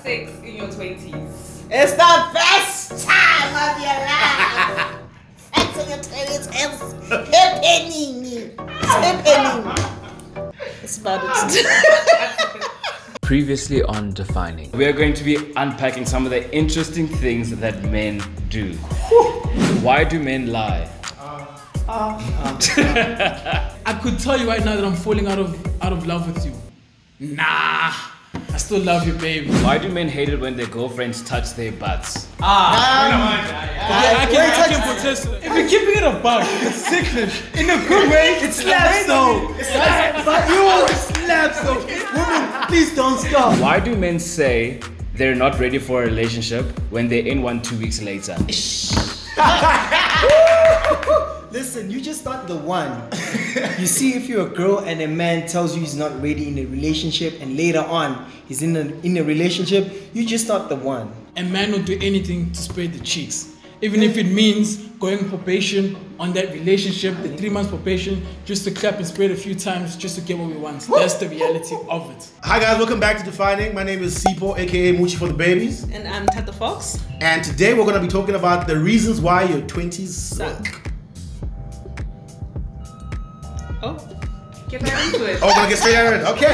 sex in your 20s? It's the best time of your life. Sex in your 20s is happening. It's about it. Previously on Defining, we are going to be unpacking some of the interesting things that men do. Why do men lie? I could tell you right now that I'm falling out of love with you. Nah, I still love you, babe. Why do men hate it when their girlfriends touch their butts? I can protest. If you're keeping it a buck, it's sickness. In a good way, it slaps though. It slaps though. Women, please don't stop. Why do men say they're not ready for a relationship when they're in one 2 weeks later? Listen, you just not the one. You see, if you're a girl and a man tells you he's not ready in a relationship and later on he's in a relationship, you just not the one. A man will do anything to spread the cheeks. Even if it means going probation on that relationship, the 3 months probation, just to clap and spread a few times just to get what we want. That's the reality of it. Hi guys, welcome back to Defining. My name is Sipho, aka Muchi for the babies. And I'm Thato Fox. And today we're going to be talking about the reasons why your 20s suck. Oh, get right into it. Oh, we're going to get straight into it. Okay.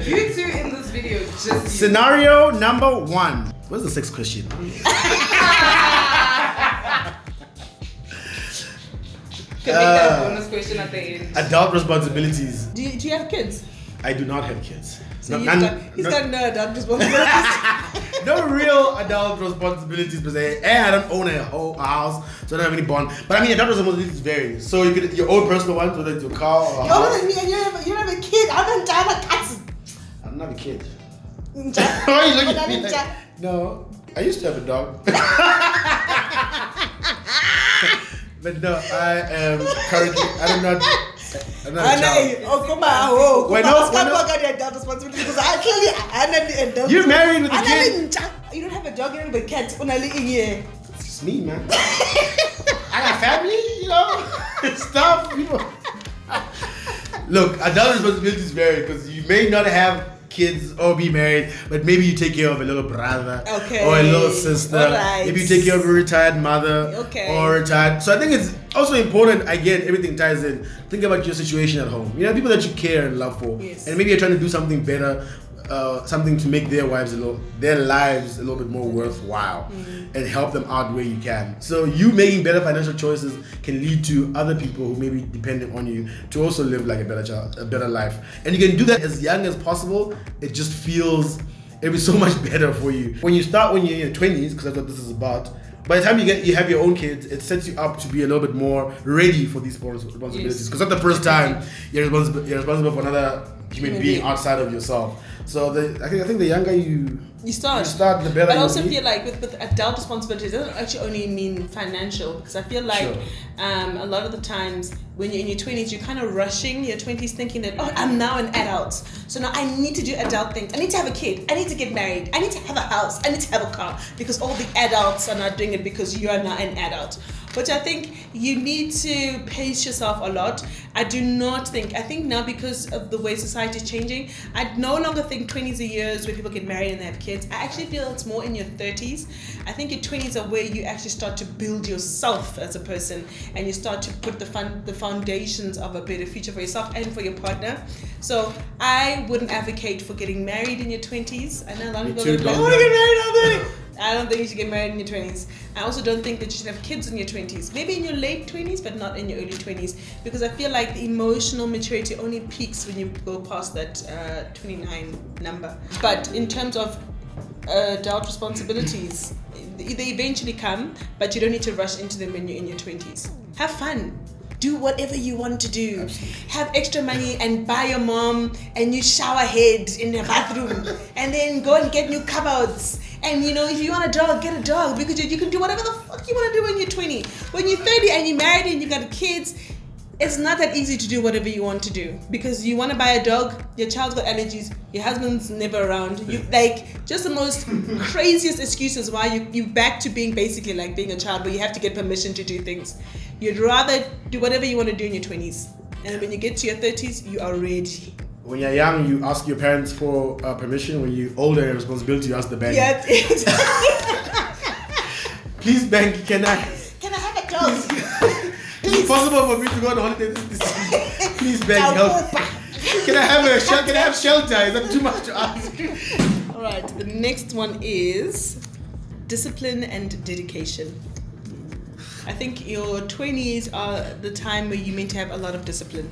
You two in this video, just Scenario number 1. What's the sixth question? Can make that a bonus question at the end. Adult responsibilities. Do you have kids? I do not have kids. So he's got no adult responsibilities. No real adult responsibilities per se. And I don't own a whole house, so I don't have any bond. But I mean, adult responsibilities vary. So you could your own personal ones, whether it's your car or a house. You don't have a kid. I don't have a cat. I don't have a kid. Why are you looking at me like, no, I used to have a dog. But no, I am currently, I'm not a child. You're married with a kid? You don't have a dog, you don't have a cat. It's just me, man. I got family, you know, stuff, people. Look, adult responsibilities vary because you may not have kids or be married, but maybe you take care of a little brother or a little sister. Right. Maybe you take care of a retired mother or retired. So I think it's also important, again, everything ties in. Think about your situation at home. You know, people that you care and love for. Yes. And maybe you're trying to do something better, something to make their lives a little bit more worthwhile and help them out where you can. So you making better financial choices can lead to other people who may be dependent on you to also live like a better life. And you can do that as young as possible. It just feels, it'll be so much better for you. When you're in your 20s, because that's what this is about, by the time you have your own kids, it sets you up to be a little bit more ready for these responsibilities. Because not the first time you're responsible for another human being outside of yourself. So I think the younger you start, the better. But I also feel like with adult responsibilities, it doesn't actually only mean financial, because I feel like a lot of the times when you're in your 20s, you're kind of rushing your 20s thinking that, oh, I'm now an adult, so now I need to do adult things. I need to have a kid. I need to get married. I need to have a house. I need to have a car, because all the adults are not doing it because you are now an adult. Which I think you need to pace yourself a lot. I think now because of the way society is changing, I no longer think 20s are years where people get married and they have kids. I actually feel it's more in your 30s. I think your 20s are where you actually start to build yourself as a person, and you start to put the foundations of a better future for yourself and for your partner. So I wouldn't advocate for getting married in your 20s. I know a lot of people go, I want to get married already. I don't think you should get married in your 20s. I also don't think that you should have kids in your 20s. Maybe in your late 20s, but not in your early 20s. Because I feel like the emotional maturity only peaks when you go past that 29 number. But in terms of adult responsibilities, they eventually come, but you don't need to rush into them when you're in your 20s. Have fun. Do whatever you want to do. Absolutely. Have extra money and buy your mom a new shower head in the bathroom, and then go and get new cupboards. And you know, if you want a dog, get a dog, because you can do whatever the fuck you want to do when you're 20. When you're 30 and you're married and you got kids, it's not that easy to do whatever you want to do, because you want to buy a dog, your child's got allergies, your husband's never around. You like just the most craziest excuses why you back to being basically like being a child, but you have to get permission to do things. You'd rather do whatever you want to do in your 20s, and when you get to your 30s, you are ready. when you're young, you ask your parents for permission. When you're older and responsibility, you ask the bank. Yeah. Please, bank, can I have a job? Is it possible for me to go on holiday this week? Please, bank, help. Can I have shelter? Is that too much to ask? All right. The next one is discipline and dedication. I think your 20s are the time where you're meant to have a lot of discipline.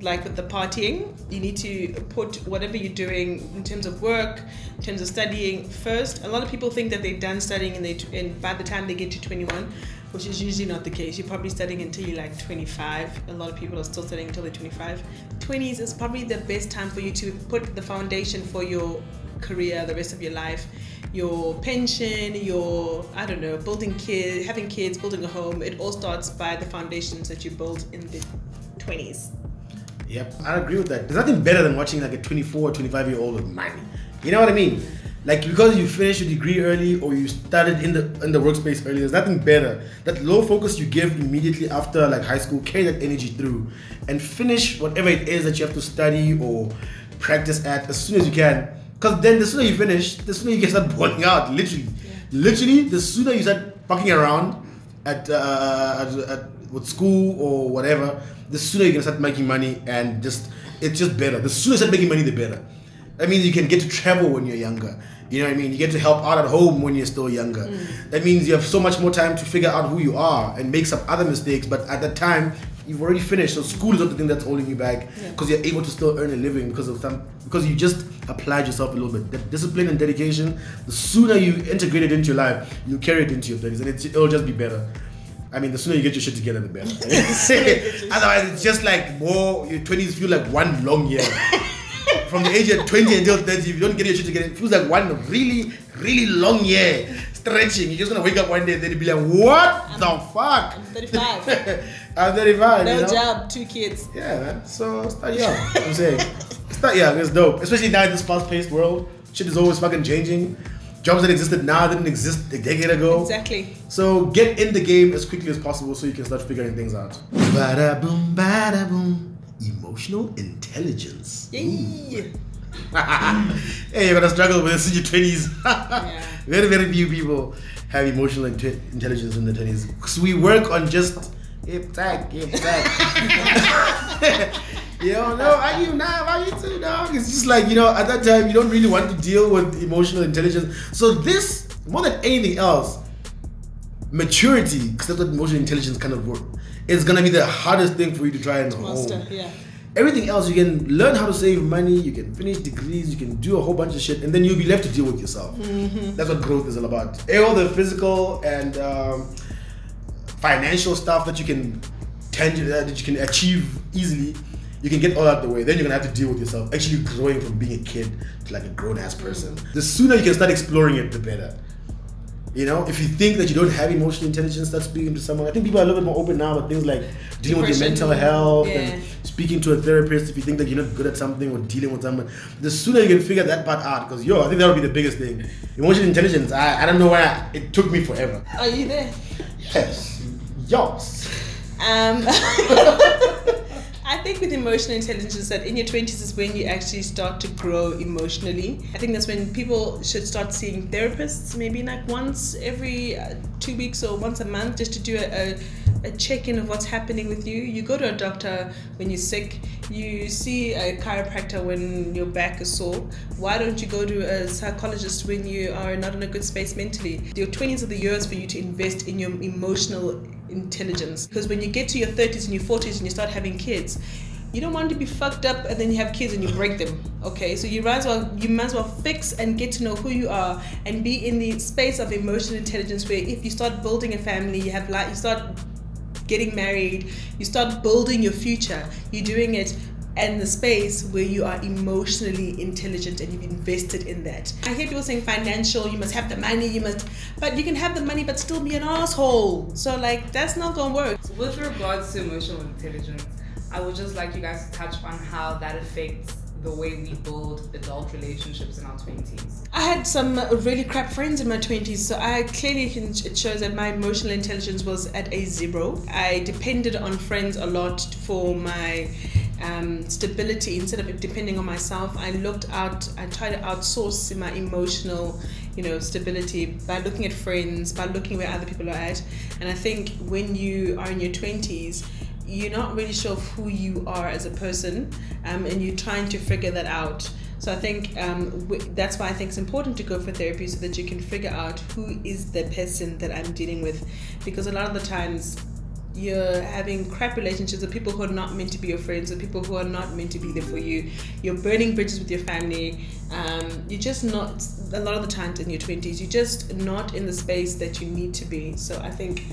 Like with the partying, you need to put whatever you're doing in terms of work, in terms of studying first. A lot of people think that they're done studying and by the time they get to 21, which is usually not the case. You're probably studying until you're like 25. A lot of people are still studying until they're 25. 20s is probably the best time for you to put the foundation for your career, the rest of your life, your pension, your, I don't know, building kids, having kids, building a home. It all starts by the foundations that you build in the 20s. Yep, I agree with that. There's nothing better than watching like a 24 or 25-year-old with money. You know what I mean? Like, because you finished your degree early or you started in the workspace early, there's nothing better. That low focus you give immediately after like high school, carry that energy through and finish whatever it is that you have to study or practice at as soon as you can. Because then the sooner you finish, the sooner you can start burning out, literally. Yeah. Literally, the sooner you start fucking around at with school or whatever, the sooner you can start making money, and it's just better. The sooner you start making money, the better. That means you can get to travel when you're younger. You know what I mean? You get to help out at home when you're still younger. That means you have so much more time to figure out who you are and make some other mistakes. But at that time, you've already finished. So school is not the thing that's holding you back, because you're able to still earn a living because you just applied yourself a little bit. That discipline and dedication, the sooner you integrate it into your life, you carry it into your 30s, and it'll just be better. I mean, the sooner you get your shit together, the better. Otherwise, it's just like your 20s feel like one long year. From the age of 20 until 30, if you don't get your shit together, it feels like one really, really long year. Stretching. You're just gonna wake up one day and then you'll be like, what the fuck? I'm 35. I'm 35. No you know? job, 2 kids. Yeah, man. So start young. I'm saying. Start young. It's dope. Especially now in this fast-paced world. Shit is always fucking changing. Jobs that existed now didn't exist a decade ago. Exactly. So get in the game as quickly as possible so you can start figuring things out. Bada boom, bada boom. Emotional intelligence. Yay. Hey, you're gonna struggle with this in your 20s. Yeah. Very, very few people have emotional intelligence in their 20s. Because we work on just hip tag. You don't know, are you now? Are you too, dog? It's just like, at that time, you don't really want to deal with emotional intelligence. So this, more than anything else, maturity, because that's what emotional intelligence kind of work, is gonna be the hardest thing for you to try and master. hone. Yeah. Everything else, you can learn how to save money, you can finish degrees, you can do a whole bunch of shit, and then you'll be left to deal with yourself. That's what growth is all about. All the physical and financial stuff that you can achieve easily, you can get all out the way. Then you're gonna have to deal with yourself, actually growing from being a kid to like a grown-ass person. The sooner you can start exploring it, the better. If you think that you don't have emotional intelligence, start speaking to someone. I think people are a little bit more open now with things like dealing with your mental health and speaking to a therapist if you think that you're not good at something or dealing with someone. The sooner you can figure that part out, because I think that would be the biggest thing. Emotional intelligence, I don't know why it took me forever. Are you there? Yes. Yes. I think with emotional intelligence is that in your 20s is when you actually start to grow emotionally. I think that's when people should start seeing therapists, maybe like once every 2 weeks or once a month, just to do a check-in of what's happening with you. You go to a doctor when you're sick. You see a chiropractor when your back is sore. Why don't you go to a psychologist when you are not in a good space mentally? Your 20s are the years for you to invest in your emotional intelligence, because when you get to your 30s and your 40s and you start having kids, you don't want to be fucked up and then you have kids and you break them. Okay, so you might as well fix and get to know who you are and be in the space of emotional intelligence, where if you start building a family, you start getting married, you start building your future, you're doing it in the space where you are emotionally intelligent and you've invested in that. I hear people saying financial, you must have the money, but you can have the money but still be an asshole. So like, that's not gonna work. So with regards to emotional intelligence, I would just like you guys to touch on how that affects the way we build adult relationships in our 20s. I had some really crap friends in my 20s, so it shows that my emotional intelligence was at a 0. I depended on friends a lot for my stability instead of depending on myself. I try to outsource my emotional, stability by looking at friends, by looking where other people are at. And I think when you are in your 20s, you're not really sure of who you are as a person, and you're trying to figure that out. So I think that's why I think it's important to go for therapy, so that you can figure out who is the person that I'm dealing with. Because a lot of the times you're having crap relationships with people who are not meant to be your friends, with people who are not meant to be there for you. You're burning bridges with your family. You're just not, a lot of the times in your 20s, you're just not in the space that you need to be. So I think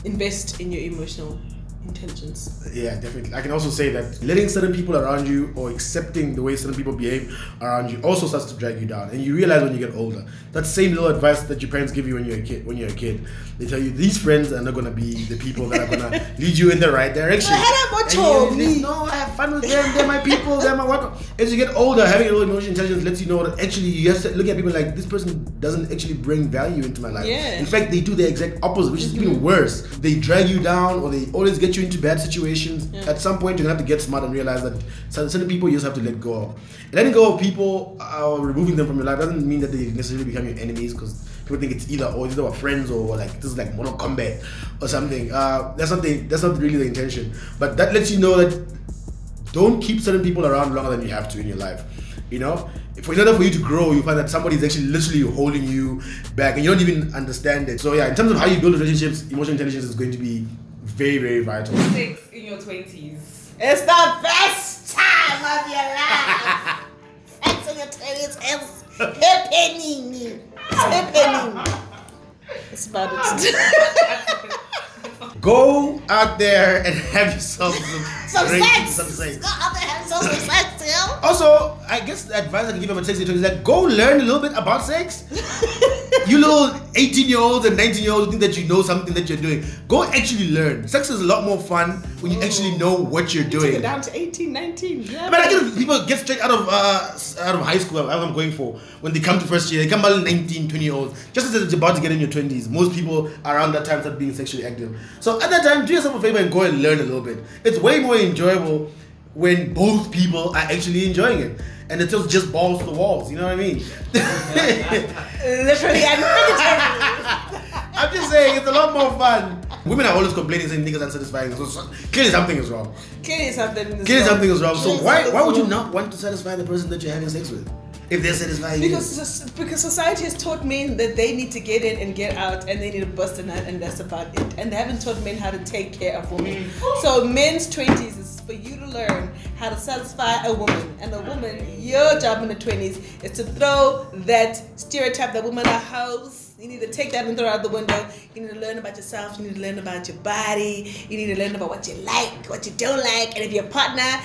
invest in your emotional intelligence. Yeah, definitely. I can also say that letting certain people around you or accepting the way certain people behave around you also starts to drag you down. And you realize when you get older, that same little advice that your parents give you when you're a kid, they tell you these friends are not going to be the people that are going to lead you in the right direction. No, I have fun with them, they're my people, they're my what. As you get older, having a little emotional intelligence lets you know that actually you have to look at people like, this person doesn't actually bring value into my life. Yeah. In fact, they do the exact opposite, which is even worse. They drag you down, or they always get you into bad situations. Yeah. At some point, you're gonna have to get smart and realize that certain people you just have to let go of. Letting go of people or removing them from your life doesn't mean that they necessarily become your enemies, because people think it's either friends or like this is like Mortal Kombat or something. That's not really the intention. But that lets you know that don't keep certain people around longer than you have to in your life. In order for you to grow, you find that somebody's actually literally holding you back and you don't even understand it. So yeah, in terms of how you build relationships, emotional intelligence is going to be very, very vital. 6 in your 20s. It's the best time of your life. 6 in your 20s is happening. That's about it. Go out there and have yourself some sex. Some sex. Go out there and have yourself some sex, too. Also, I guess the advice I can give about sex is like, go learn a little bit about sex. You little 18-year-olds and 19-year-olds think that you know something that you're doing. Go actually learn. Sex is a lot more fun when you actually know what you're doing. Go down to 18, 19. Yeah, but I think people get straight out of high school, as I'm going for, when they come to first year, they come out 19, 20-year-olds. Just as it's about to get in your 20s, most people around that time start being sexually active. So at that time, do yourself a favor and go and learn a little bit. It's way more enjoyable when both people are actually enjoying it. And it's just balls to the walls, you know what I mean? Literally and figuratively. I'm just saying, it's a lot more fun. Women are always complaining saying niggas unsatisfying. So clearly something is wrong. Clearly something is wrong. So why would you not want to satisfy the person that you're having sex with? If they're satisfying because society has taught men that they need to get in and get out and they need to bust a nut and that's about it. And they haven't taught men how to take care of women. So men's 20s is for you to learn how to satisfy a woman. And a woman, your job in the 20s is to throw that stereotype that women are hoes. You need to take that and throw it out the window. You need to learn about yourself. You need to learn about your body. You need to learn about what you like, what you don't like. And if your partner,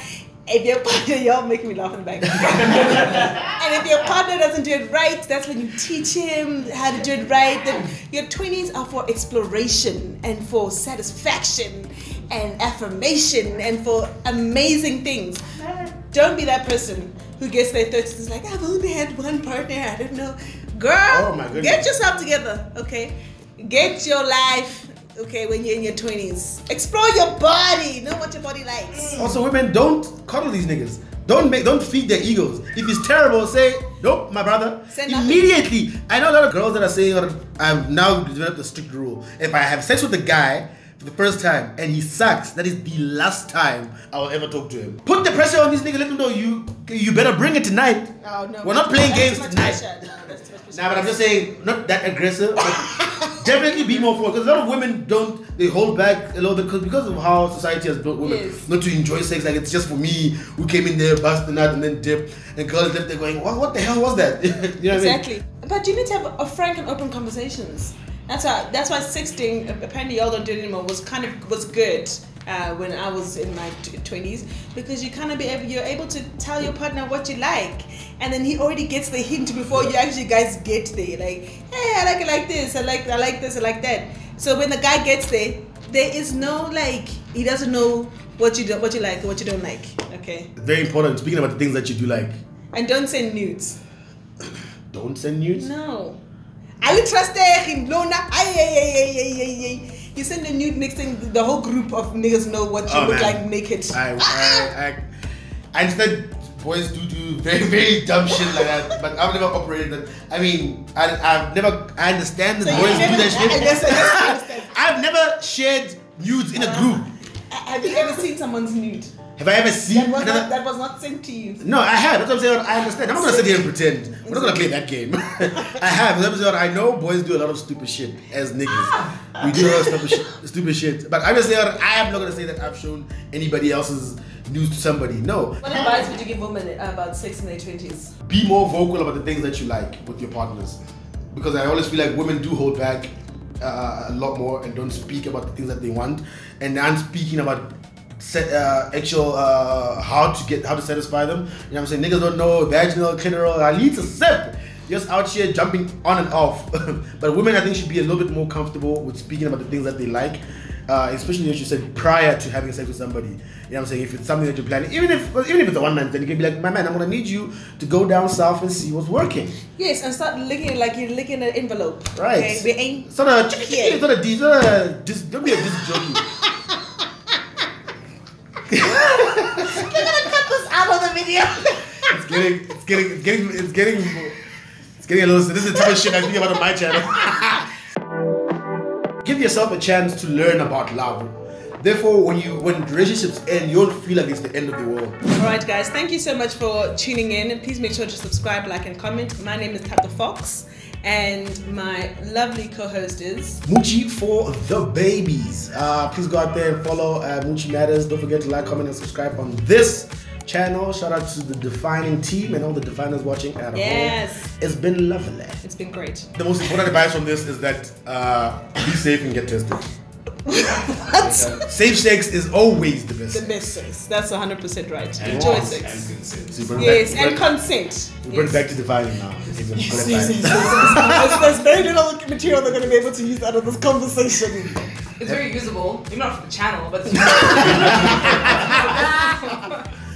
y'all making me laugh in the back. And if your partner doesn't do it right, that's when you teach him how to do it right. Then your 20s are for exploration and for satisfaction and affirmation and for amazing things. Don't be that person who gets their 30s and is like, I've only had one partner, I don't know. Girl, get yourself together, okay? Get your life. Okay, when you're in your 20s, explore your body. Know what your body likes. Also, women, don't coddle these niggas. Don't feed their egos. If he's terrible, say nope, my brother. Immediately. I know a lot of girls that are saying, I've now developed a strict rule. If I have sex with a guy for the first time and he sucks, that is the last time I will ever talk to him. Put the pressure on these niggas. Let them know you better bring it tonight. Oh, no, we're not playing games tonight. Nah, but I'm just saying, not that aggressive. Definitely be more forward, because a lot of women they hold back a little bit because of how society has built women not to enjoy sex. Like it's just for me who came in there, bust the nut and then dip, and girls left there going, what the hell was that? You know what exactly. I mean? But you need to have a frank and open conversations. That's why sexting, apparently y'all don't do it anymore, was good when I was in my 20s, because you kind of you're able to tell your partner what you like, and then he already gets the hint before you actually guys get there. Like, hey, I like it like this, I like this, I like that. So when the guy gets there is no he doesn't know what you like or what you don't like. Okay. Very important. Speaking about the things that you do like. And don't send nudes. Don't send nudes? No. I trust you send a nude, next thing the whole group of niggas know what you look like naked. I understand boys do very, very dumb shit like that, but I've never operated that. I mean, I understand that boys do that shit. I've never shared nudes in a group. Have you ever seen someone's nude? Have I ever seen that was not sent to you? No, I have. That's what I'm saying. I understand. I'm not gonna sit here and pretend. We're not gonna play that game. I have. That's what I'm saying. I know boys do a lot of stupid shit as niggas. We do a lot of stupid shit. But I'm just saying, I am not gonna say that I've shown anybody else's news to somebody. No. What advice would you give women about sex in their 20s? Be more vocal about the things that you like with your partners, because I always feel like women do hold back a lot more and don't speak about the things that they want, and I'm speaking about actual how to satisfy them. You know what I'm saying? Niggas don't know vaginal, clitoral. I need to sip. Just out here jumping on and off. But women, I think, should be a little bit more comfortable with speaking about the things that they like, especially as you said, prior to having sex with somebody. You know what I'm saying? If it's something that you're planning, even if it's a one night, then you can be like, my man, I'm gonna need you to go down south and see what's working. Yes, and start licking it like you're licking an envelope. Right. Okay? We ain't. It's not a don't be a disc jockey. You're gonna cut this out of the video. It's getting a little. This is the type of shit I think about on my channel. Give yourself a chance to learn about love. Therefore, when relationships end, you don't feel like it's the end of the world. Alright guys, thank you so much for tuning in, and please make sure to subscribe, like and comment. My name is Thato Fox, and my lovely co-host is Muchi for the babies. Please go out there and follow Muchi Matters. Don't forget to like, comment and subscribe on this channel. Shout out to the defining team and all the definers watching at home. Yes. It's been lovely. It's been great. The most important advice from this is that be safe and get tested. What? Safe sex is always the best. The best sex. That's 100% right. Enjoy sex. And consent. So Yes, and consent. We're going back to defining now. There's very little material they're going to be able to use out of this conversation. It's very usable, even not for the channel, but